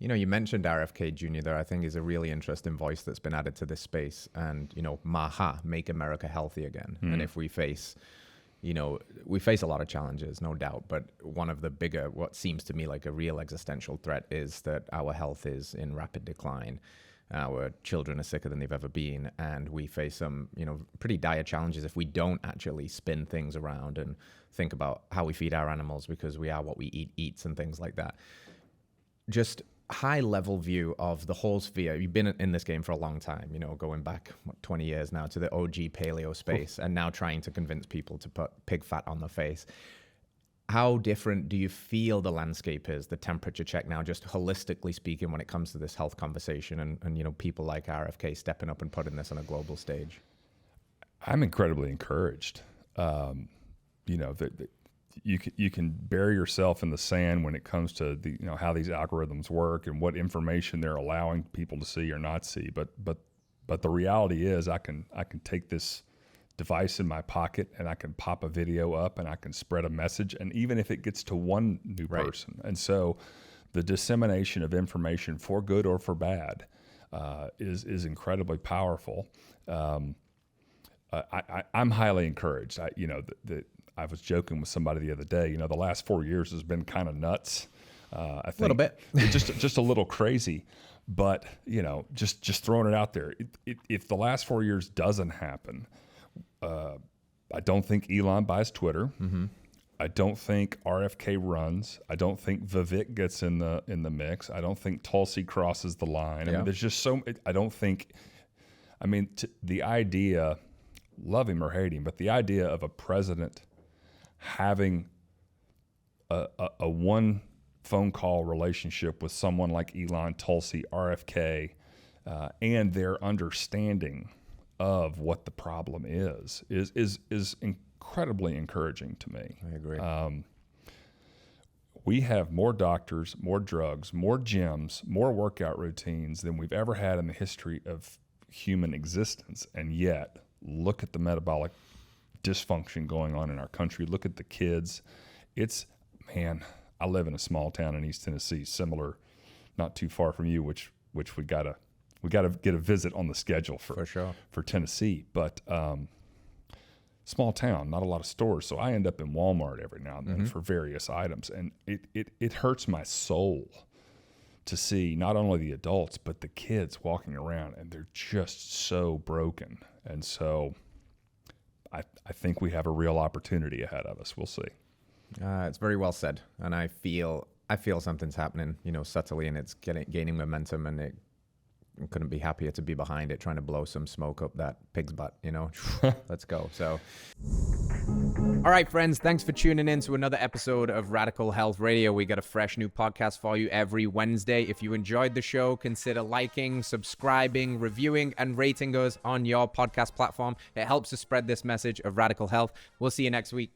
You mentioned RFK Jr. there. I think is a really interesting voice that's been added to this space. And, MAHA, Make America Healthy Again. And if we face a lot of challenges, no doubt. But one of the bigger, what seems to me like a real existential threat is that our health is in rapid decline. Our children are sicker than they've ever been. And we face some, pretty dire challenges if we don't actually spin things around and think about how we feed our animals, because we are what we eats and things like that. Just high level view of the whole sphere. You've been in this game for a long time, going back 20 years now to the OG paleo space, and now trying to convince people to put pig fat on their face. How different do you feel the landscape is, the temperature check now, just holistically speaking, when it comes to this health conversation and people like RFK stepping up and putting this on a global stage? I'm incredibly encouraged. You can bury yourself in the sand when it comes to how these algorithms work and what information they're allowing people to see or not see. But the reality is, I can take this device in my pocket and I can pop a video up and I can spread a message, and even if it gets to one new person. And so the dissemination of information, for good or for bad, is incredibly powerful. I'm highly encouraged. I was joking with somebody the other day. The last 4 years has been kind of nuts. I think a little bit, just a little crazy. But just throwing it out there. If the last 4 years doesn't happen, I don't think Elon buys Twitter. Mm-hmm. I don't think RFK runs. I don't think Vivek gets in the mix. I don't think Tulsi crosses the line. I mean, there's just so. I don't think. I mean, the idea, love him or hate him, but the idea of a president having a one phone call relationship with someone like Elon, Tulsi, RFK, and their understanding of what the problem is incredibly encouraging to me. I agree. We have more doctors, more drugs, more gyms, more workout routines than we've ever had in the history of human existence, and yet look at the metabolic dysfunction going on in our country. Look at the kids. I live in a small town in East Tennessee, similar, not too far from you, which we gotta get a visit on the schedule for sure for Tennessee. But small town, not a lot of stores, so I end up in Walmart every now and then for various items, and it hurts my soul to see not only the adults but the kids walking around, and they're just so broken. And so I think we have a real opportunity ahead of us. We'll see. It's very well said, and I feel something's happening, subtly, and it's gaining momentum, and I couldn't be happier to be behind it, trying to blow some smoke up that pig's butt. Let's go. So, all right, friends, thanks for tuning in to another episode of Radical Health Radio. We got a fresh new podcast for you every Wednesday. If you enjoyed the show, consider liking, subscribing, reviewing, and rating us on your podcast platform. It helps to spread this message of radical health. We'll see you next week.